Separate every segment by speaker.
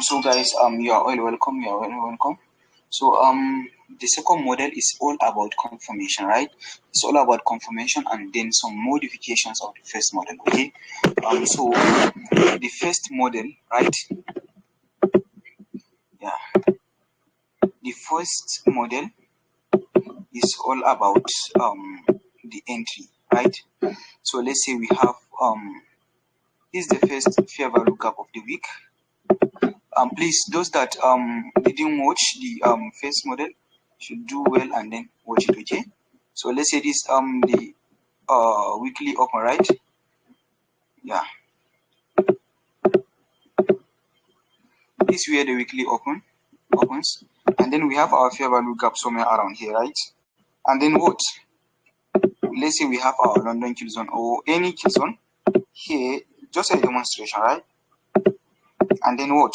Speaker 1: So guys, you are all welcome. You are all welcome. So the second model is all about confirmation, right? It's all about confirmation and then some modifications of the first model. Okay. So the first model, right? Yeah. The first model is all about the entry, right? So let's say we have this is the first fair value lookup of the week. Please, those that didn't watch the first model should do well and then watch it. Okay. So let's say this the weekly open, right? Yeah. This where the weekly opens, and then we have our fair value gap somewhere around here, right? And then what? Let's say we have our London kill zone or any kill zone here, just a demonstration, right? And then what?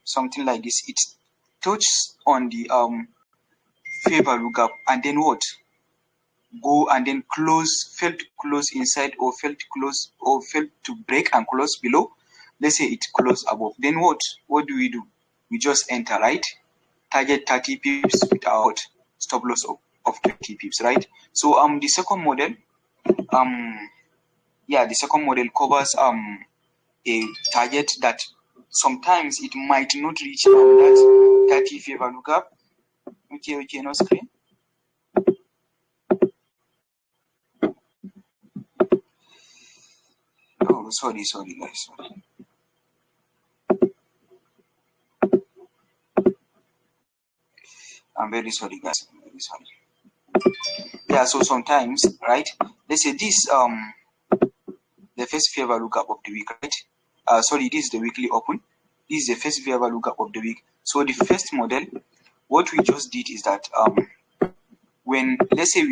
Speaker 1: Something like this. It touches on the fair value gap, and then what? Go and then fail to close inside, or fail to break and close below. Let's say it close above. Then what do? We just enter, right? Target 30 pips with our stop loss of 20 pips, right? So the second model, the second model covers a target that sometimes it might not reach that 30 fair value gap. Okay, no screen. Oh, sorry guys, sorry. I'm very sorry guys, I'm very sorry. Yeah, so sometimes, right, let's say this the first fair value gap of the week, right? Sorry, this is the weekly open. This is the first fair value gap of the week. So the first model, what we just did is that when, let's say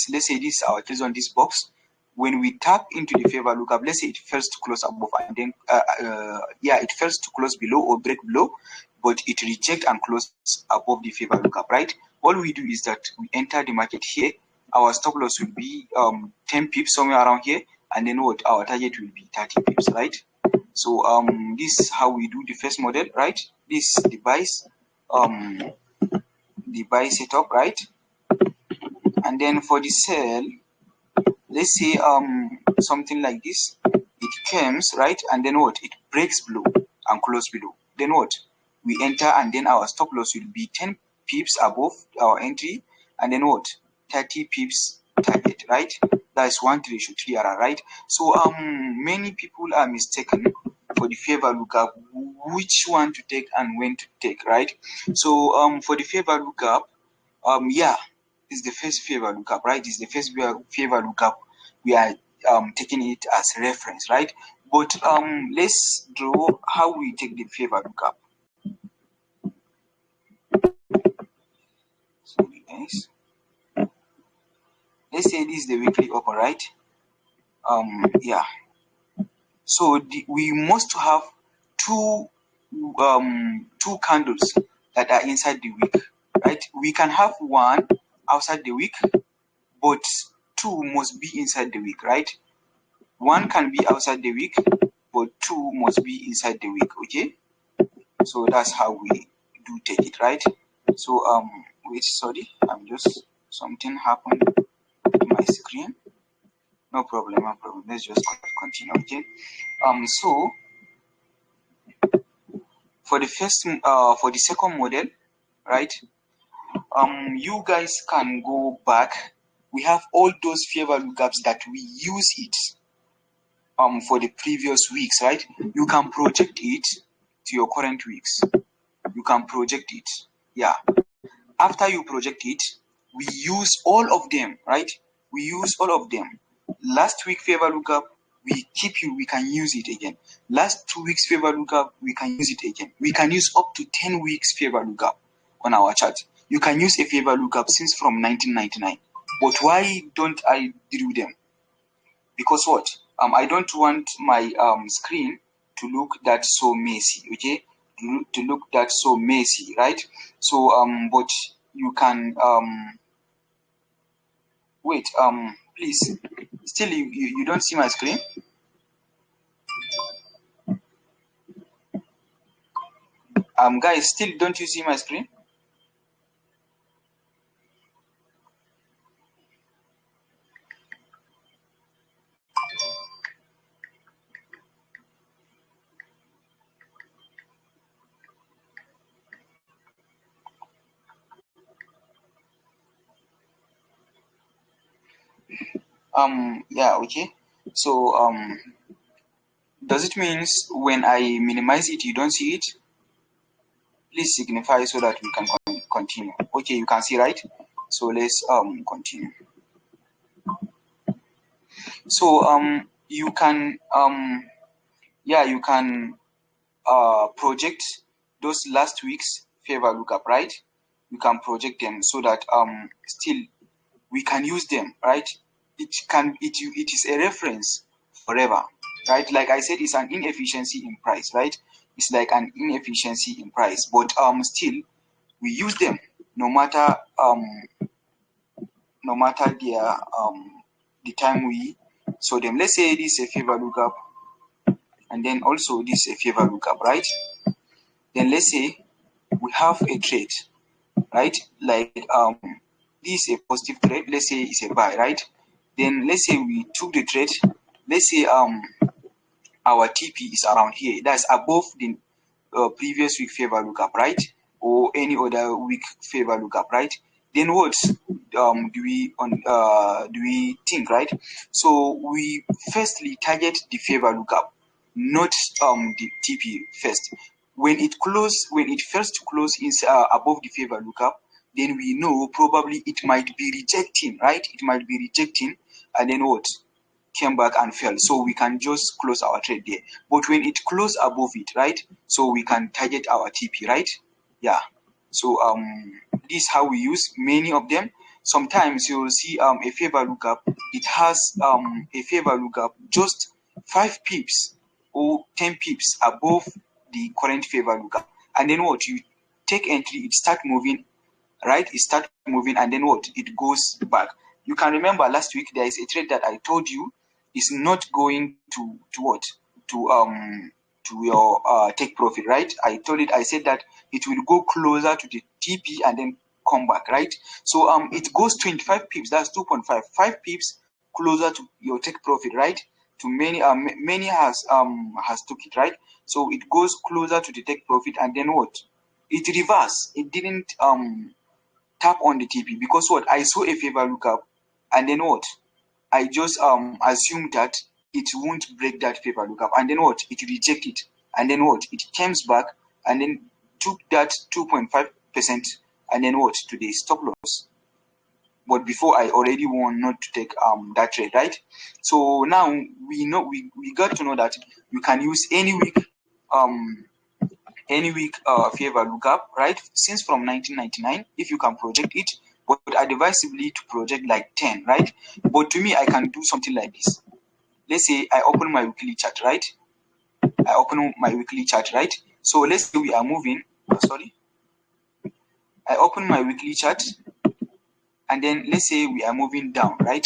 Speaker 1: let's say this is our case on this box. When we tap into the fair value gap, let's say it first to close above and then it first to close below or break below, but it reject and close above the fair value gap, right? All we do is that we enter the market here. Our stop loss will be 10 pips somewhere around here, and then what? Our target will be 30 pips, right? So this is how we do the first model, right? This device the buy setup, right? And then for the sell, let's say something like this, it comes, right? And then what? It breaks below and close below. Then what? We enter, and then our stop loss will be 10 pips above our entry, and then what? 30 pips target, right? That's 1:3 error, right? So many people are mistaken for the fair value gap, which one to take and when to take, right? So for the fair value gap, is the first fair value gap, right? Is the first fair value gap. We are taking it as reference, right? But let's draw how we take the fair value gap. Sorry guys. Let's say this is the weekly open, right? So we must have two candles that are inside the wick, right? We can have one outside the wick, but two must be inside the wick, right? One can be outside the wick, but two must be inside the wick. Okay, so that's how we do take it, right? So wait, sorry, I'm just, something happened to my screen. No problem. Let's just continue. Okay. So for the second model, right? You guys can go back. We have all those fair value gaps that we use it for the previous weeks, right? You can project it to your current weeks. You can project it. Yeah. After you project it, we use all of them, right? We use all of them. Last week fair value gap, we can use it again. Last 2 weeks fair value gap, we can use it again. We can use up to 10 weeks fair value gap on our chart. You can use a fair value gap since from 1999. But why don't I do them? Because what? I don't want my screen to look that so messy, okay? To look that so messy, right? So but you can wait, please, still you don't see my screen? Guys, still don't you see my screen? Yeah, okay. So does it mean when I minimize it you don't see it? Please signify so that we can continue. Okay, you can see, right? So let's continue. So you can yeah, you can project those last week's favor lookup, right? You can project them so that still we can use them, right? It is a reference forever, right? Like I said, it's an inefficiency in price, right? It's like an inefficiency in price, but still we use them no matter their the time we saw them. Let's say this is a favor lookup, and then also this is a favor lookup, right? Then let's say we have a trade, right? Like this is a positive trade. Let's say it's a buy, right? Then let's say we took the trade. Let's say our TP is around here. That's above the previous week favor lookup, right? Or any other week favor lookup, right? Then what do we think, right? So we firstly target the favor lookup, not the TP first. When it first close is above the favor lookup, then we know probably it might be rejecting, right? It might be rejecting, and then what? Came back and fell, so we can just close our trade there. But when it close above it, right, so we can target our TP, right? Yeah. So this is how we use many of them. Sometimes you'll see a favor lookup, it has a favor lookup just 5 pips or 10 pips above the current favor lookup, and then what, you take entry, it start moving, right? It start moving, and then what, it goes back. You can remember last week there is a trade that I told you is not going to what, to your take profit, right? I said that it will go closer to the TP and then come back, right? So it goes 25 pips, that's 2.5 5 pips closer to your take profit, right? To many many has took it, right? So it goes closer to the take profit, and then what, it reverse, it didn't tap on the TP, because what, I saw a favor lookup, and then what, I just assumed that it won't break that favor lookup, and then what, it reject it, and then what, it comes back, and then took that 2.5%, and then what, to the stop loss. But before, I already won not to take that trade, right? So now we know, we got to know that you can use any week favor lookup, right? Since from 1999, if you can project it, but advisably to project like 10, right? But to me, I can do something like this. Let's say I open my weekly chart, right? So let's say we are moving. I open my weekly chart, and then let's say we are moving down, right?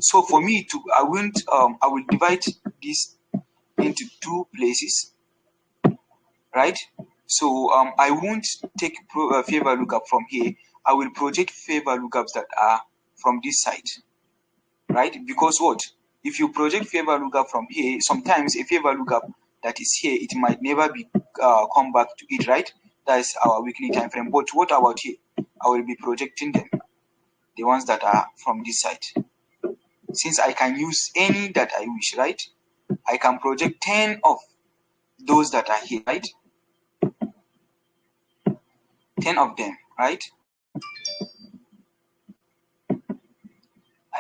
Speaker 1: So for me to, I will divide this into 2 places, right? So I won't take favor lookup from here. I will project favor lookups that are from this side, right? Because what, if you project favor lookup from here, sometimes a favor lookup that is here, it might never be come back to it, right? That is our weekly time frame. But what about here? I will be projecting them, the ones that are from this side. Since I can use any that I wish, right? I can project 10 of those that are here, right? 10 of them, right?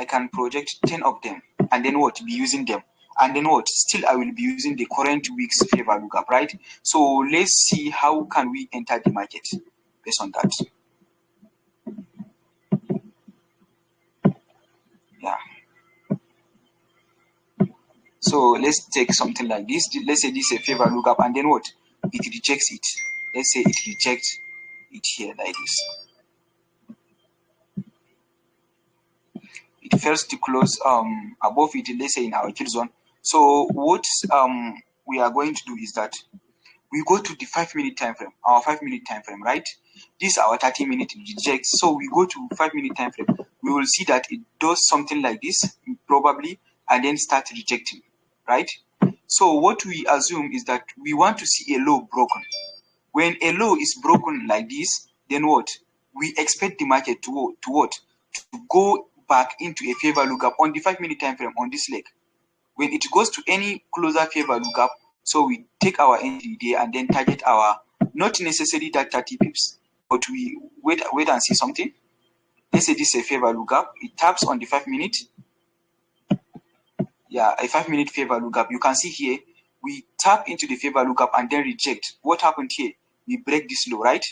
Speaker 1: I can project 10 of them, and then what, be using them, and then what, still I will be using the current week's favor lookup, right? So let's see how can we enter the market based on that. Yeah. So let's take something like this. Let's say this is a favor lookup, and then what, it rejects it. Let's say it rejects it here like this. It fails to close above it, let's say in our kill zone. So what we are going to do is that we go to the 5-minute time frame, our 5-minute time frame, right? This is our 30-minute reject. So we go to 5-minute time frame. We will see that it does something like this, probably, and then start rejecting, right? So what we assume is that we want to see a low broken. When a low is broken like this, then what? We expect the market to what? To go back into a favor lookup on the 5-minute time frame on this leg. When it goes to any closer favor lookup, so we take our entry there and then target our, not necessarily that 30 pips, but we wait and see something. Let's say this is a favor lookup. It taps on the 5-minute. Yeah, a 5-minute favor lookup. You can see here, we tap into the favor lookup and then reject. What happened here? We break this low, right?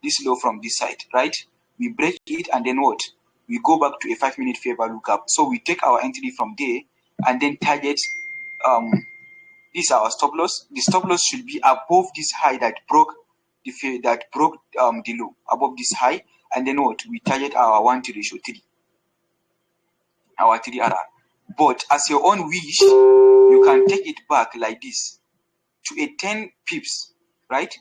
Speaker 1: This low from this side, right? We break it and then what? We go back to a 5-minute favor lookup. So we take our entry from there and then target this is our stop loss. The stop loss should be above this high that broke the low, above this high, and then what? We target our 1:3, our 3RR. But as your own wish, you can take it back like this to a 10 pips, right?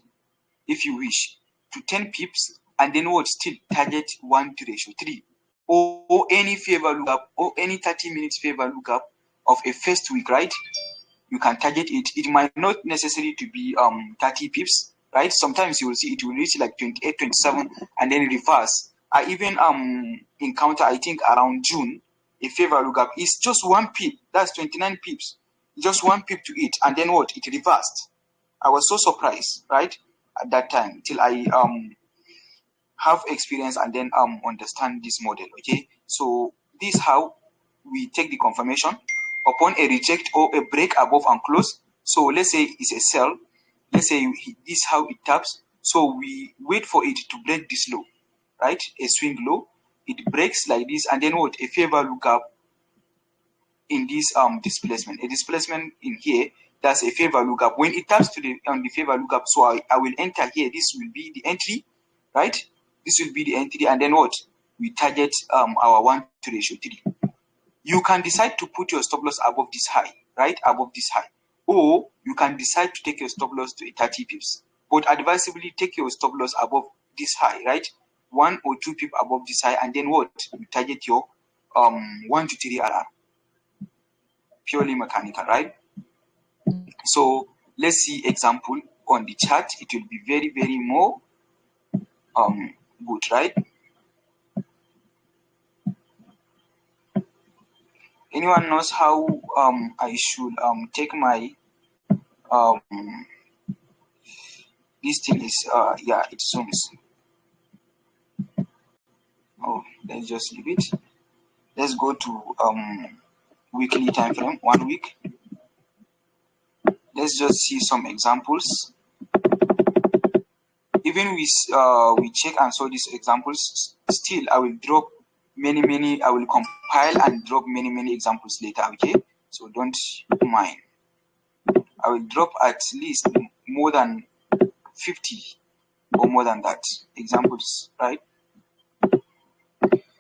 Speaker 1: If you wish, to 10 pips, and then what? Still target 1:3, or any favor lookup, or any 30 minutes favor lookup of a first week, right? You can target it. It might not necessarily to be 30 pips, right? Sometimes you will see it will reach like 28, 27, and then reverse. I even encounter, I think around June, a favor lookup is just 1 pip. That's 29 pips. Just 1 pip to it, and then what? It reversed. I was so surprised, right? At that time, till I have experience and then understand this model. Okay, so this is how we take the confirmation upon a reject or a break above and close. So let's say it's a sell. Let's say this is how it taps. So we wait for it to break this low, right? A swing low. It breaks like this, and then what? A favor lookup in this displacement. A displacement in here. That's a favor lookup. When it taps to the favor lookup, so I will enter here. This will be the entry, right? This will be the entry, and then what? We target our 1:3. You can decide to put your stop loss above this high, right? Above this high. Or you can decide to take your stop loss to 30 pips. But advisably, take your stop loss above this high, right? 1 or 2 pip above this high, and then what? You target your 1 to 3 RR. Purely mechanical, right? So let's see example on the chart. It will be very, very more good, right? Anyone knows how I should take my this thing is yeah, it zooms. Oh, let's just leave it. Let's go to weekly time frame, 1 week. Let's just see some examples. Even we check and saw these examples, still I will drop many, I will compile and drop many examples later, okay? So don't mind. I will drop at least more than 50 or more than that examples, right?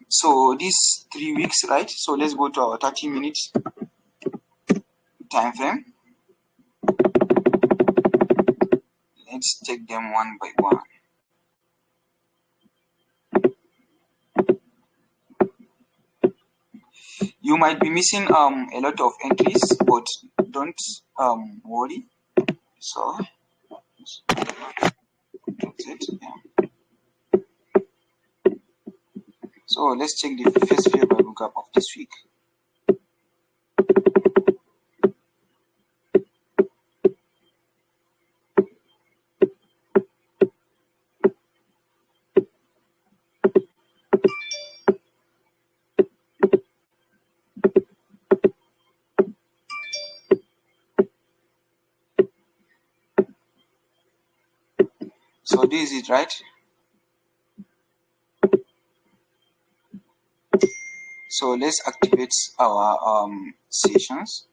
Speaker 1: So these 3 weeks, right? So let's go to our 30 minutes time frame. Let's take them one by one. You might be missing a lot of entries, but don't worry. So that's it. Yeah. So let's check the first favor lookup of this week. So this is it, right? So let's activate our sessions.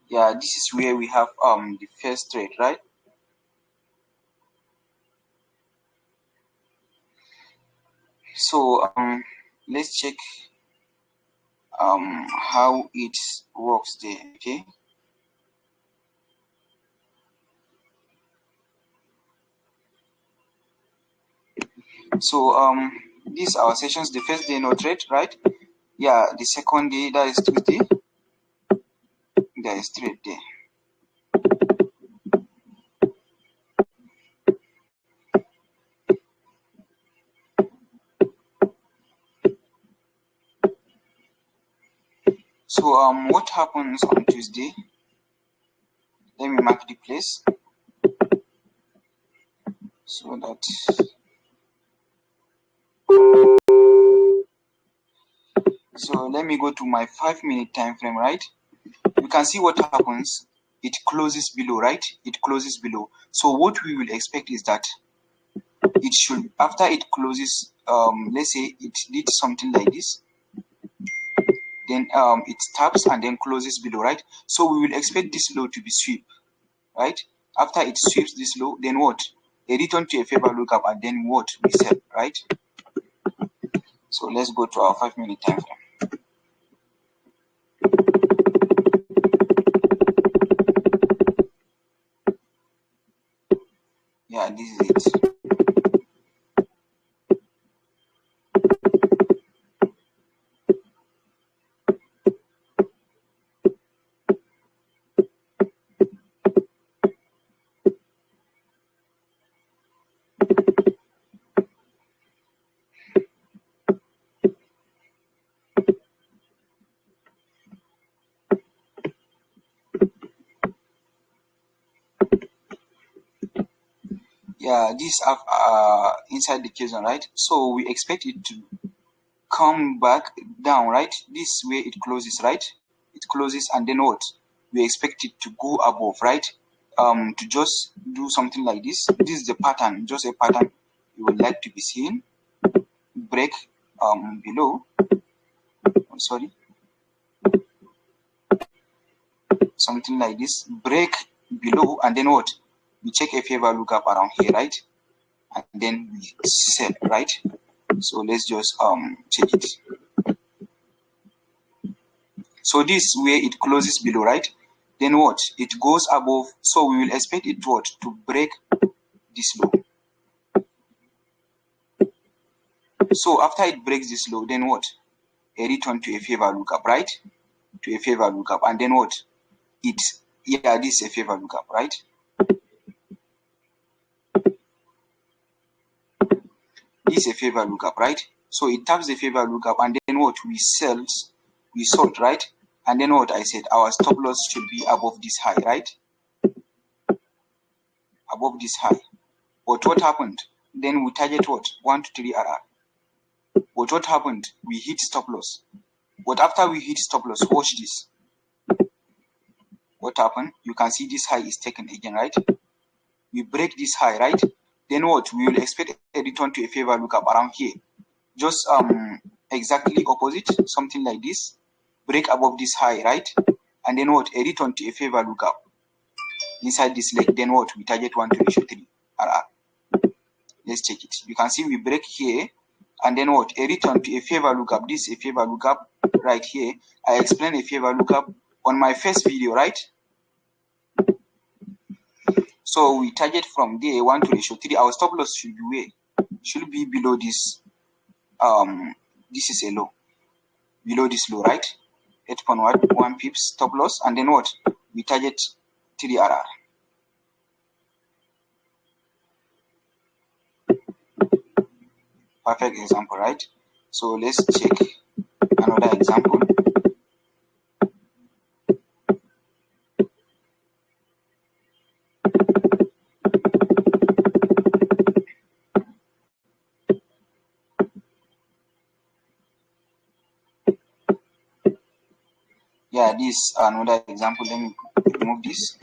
Speaker 1: Yeah, this is where we have the first trade, right? So let's check how it works there. Okay, so these are our sessions. The first day no trade, right? Yeah, the second day, that is Tuesday, there is trade there. So what happens on Tuesday? Let me mark the place so that let me go to my 5-minute time frame, right? You can see what happens. It closes below, right? It closes below. So what we will expect is that it should, after it closes, let's say it did something like this, then it taps and then closes below, right? So we will expect this low to be sweep, right? After it sweeps this low, then what? A return to a favor lookup, and then what? We sell, right? So let's go to our 5-minute time frame. Yeah, this is it. Yeah, this inside the case, right? So we expect it to come back down, right? This way it closes, right? It closes, and then what? We expect it to go above, right? To just do something like this. This is the pattern, just a pattern you would like to be seeing. Break below. Sorry, something like this. Break below, and then what? We check a favor lookup around here, right? And then we sell, right? So let's just check it. So this way it closes below, right? Then what? It goes above. So we will expect it what? To break this low. So after it breaks this low, then what? A return to a favor lookup, right? To a favor lookup, and then what? Yeah, this is a favor lookup, right? This is a favor lookup, right? So it taps the favor lookup, and then what? We sold, right? And then what I said, our stop loss should be above this high, right? Above this high. But what happened? Then we target what? 1 to 3 RR. But what happened? We hit stop loss. But after we hit stop loss, watch this. What happened? You can see this high is taken again, right? We break this high, right? Then what? We will expect a return to a favor lookup around here. Just exactly opposite, something like this. Break above this high, right? And then what? A return to a favor lookup inside this leg. Then what? We target 1 to ratio 3 RR. Let's check it. You can see we break here, and then what? A return to a favor lookup. This is a favor lookup right here. I explained a favor lookup on my first video, right? So we target from there 1 to ratio 3. Our stop loss should be where? Should be below this. This is a low. Below this low, right? 8.1 pips stop loss, and then what? We target 3 RR. Perfect example, right? So let's check another example. Yeah, this another example. Let me remove this.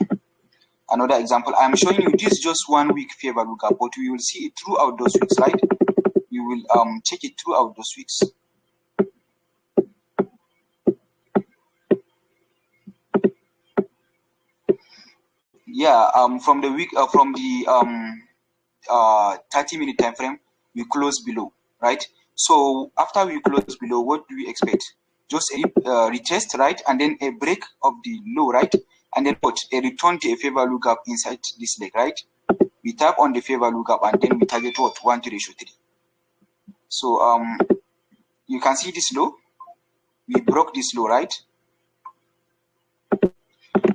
Speaker 1: Another example. I'm showing you this just 1 week favor lookup, but we will see it throughout those weeks, right? We will check it throughout those weeks. Yeah, from the week from the 30-minute time frame, we close below, right? So after we close below, what do we expect? just a retest, right? And then a break of the low, right? And then what? A return to a favor lookup inside this leg, right? We tap on the favor lookup and then we target what? 1:3. So you can see this low. We broke this low, right?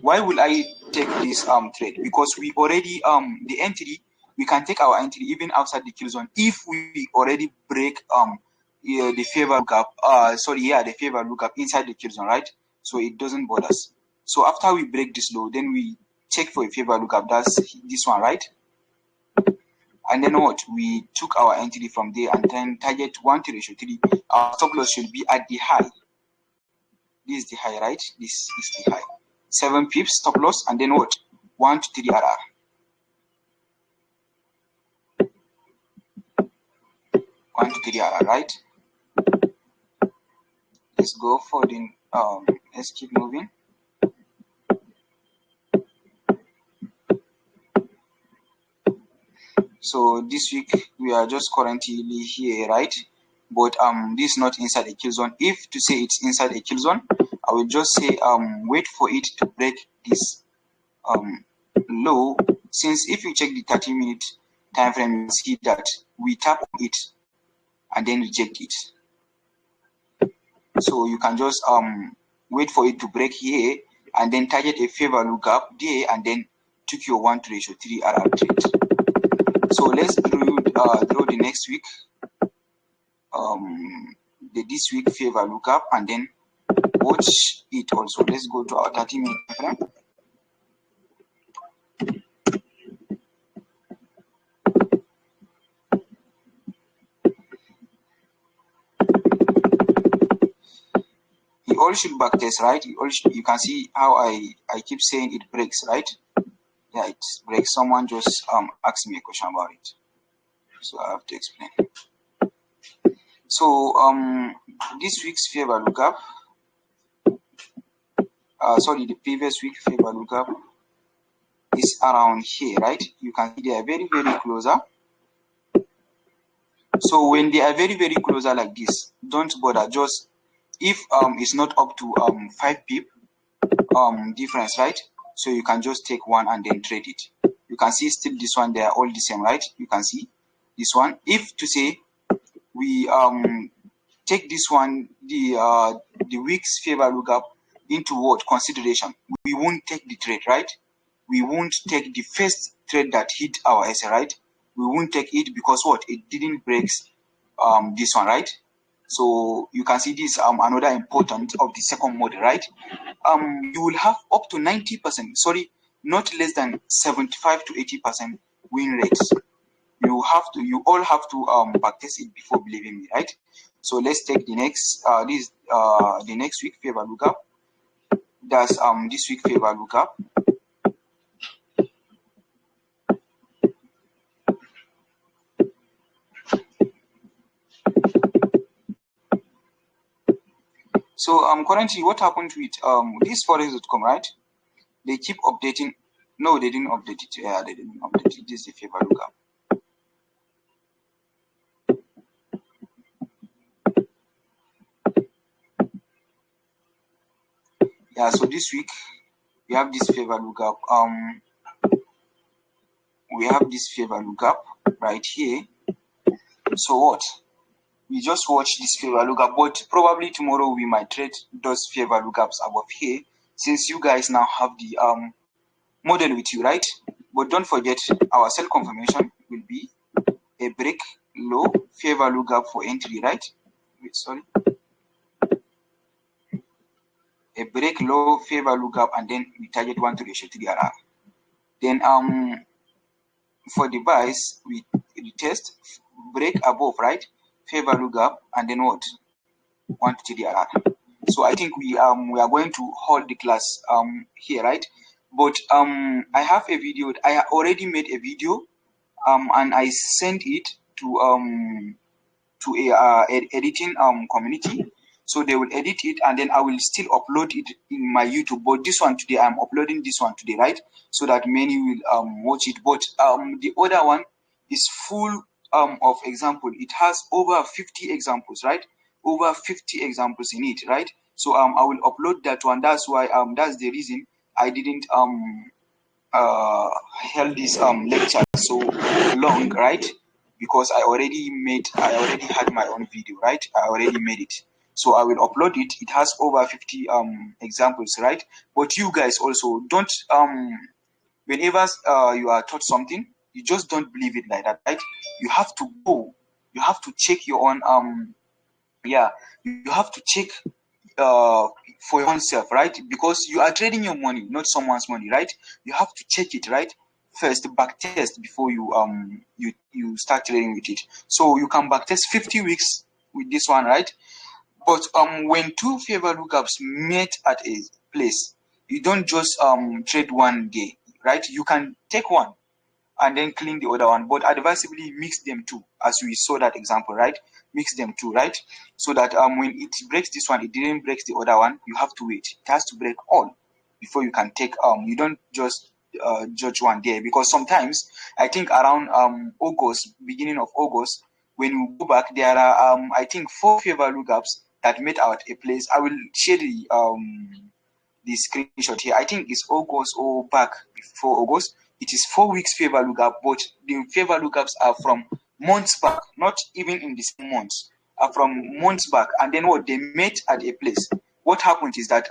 Speaker 1: Why will I take this trade? Because we already the entry, we can take our entry even outside the kill zone if we already break the favor lookup the favor lookup inside the kill zone, right? So it doesn't bother us. So after we break this low, then we check for a favor lookup. That's this one, right? And then what? We took our entry from there and then target 1:3. Our stop loss should be at the high. This is the high, right? This is the high. 7 pips stop loss, and then what? 1 to 3 RR. 1 to 3 RR, right? Let's go for the let's keep moving. So this week we are just currently here, right? But this is not inside a kill zone. If to say it's inside a kill zone, I will just say wait for it to break this low. Since if you check the 30-minute time frame, you see that we tap on it and then reject it. So you can just wait for it to break here and then target a favor lookup there and then took your 1:3 RR trade. So let's draw the next week, this week favor lookup, and then watch it also. Let's go to our 30-minute time frame. You all should backtest, right? You can see how I keep saying it breaks, right? Yeah, it breaks. Someone just asked me a question about it, so I have to explain. So this week's favor lookup, the previous week favor lookup is around here, right? You can see they are very, very closer. So when they are very, very closer like this, don't bother. Just if it's not up to 5 pip difference, right? So you can just take one and then trade it. You can see still this one, they are all the same, right? You can see this one. If to say we take this one, the week's favor lookup into what consideration, we won't take the trade, right? We won't take the first trade that hit our SA, right? We won't take it because what? It didn't break this one, right? So you can see this another important of the second model, right? You will have up to 90%, sorry, not less than 75 to 80% win rates. You all have to backtest it before believing me, right? So let's take the next the next week favor lookup. That's this week favor lookup. So currently what happened with this forex.com, right? They keep updating. No, they didn't update it. Yeah, they didn't update it. This is the favor lookup. Yeah, so this week we have this favor lookup. We have this favor lookup right here. So what? We just watch this favor lookup, but probably tomorrow we might trade those favor lookups above here, since you guys now have the model with you, right? But don't forget, our sell confirmation will be a break low favor lookup for entry, right? Wait, sorry. A break low favor lookup, and then we target 1:3 RR. Then for the buys, we retest break above, right? Favor lookup, and then what? 1:3 RR. So I think we are going to hold the class here, right? But I have a video. I already made a video and I sent it to a editing community. So they will edit it and then I will still upload it in my YouTube. But this one today, I'm uploading this one today, right? So that many will watch it. But the other one is full of example. It has over 50 examples, right? over 50 examples in it, right? So I will upload that one. That's why that's the reason I didn't held this lecture so long, right? Because I already had my own video, right? I already made it. So I will upload it. It has over 50 examples, right? But you guys also don't whenever you are taught something, you just don't believe it like that, right? You have to go. You have to check your own yeah. You have to check uh, for your own self, right? Because you are trading your money, not someone's money, right? You have to check it, right? First, back test before you start trading with it. So you can back test 50 weeks with this one, right? But when two favor lookups meet at a place, you don't just trade one day, right? You can take one and then clean the other one, but advisably mix them two, as we saw that example, right? Mix them two, right? So that when it breaks this one, it didn't break the other one. You have to wait. It has to break all before you can take. You don't just judge one day, because sometimes I think around August, beginning of August, when you go back, there are I think 4 favor lookups that met out a place. I will share the screenshot here. I think it's August or back before August. It is 4 weeks favor lookup, but the favor lookups are from months back, not even in the same months, are from months back. And then what they met at a place. What happened is that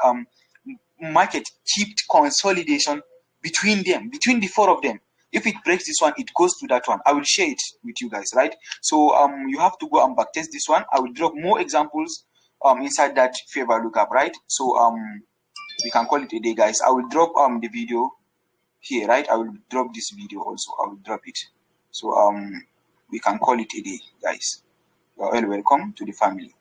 Speaker 1: market kept consolidation between them, between the 4 of them. If it breaks this one, it goes to that one. I will share it with you guys, right? So you have to go and backtest this one. I will drop more examples inside that favor lookup, right? So we can call it a day, guys. I will drop the video here, right? I will drop this video also. I will drop it. So we can call it a day, guys. You are all welcome to the family.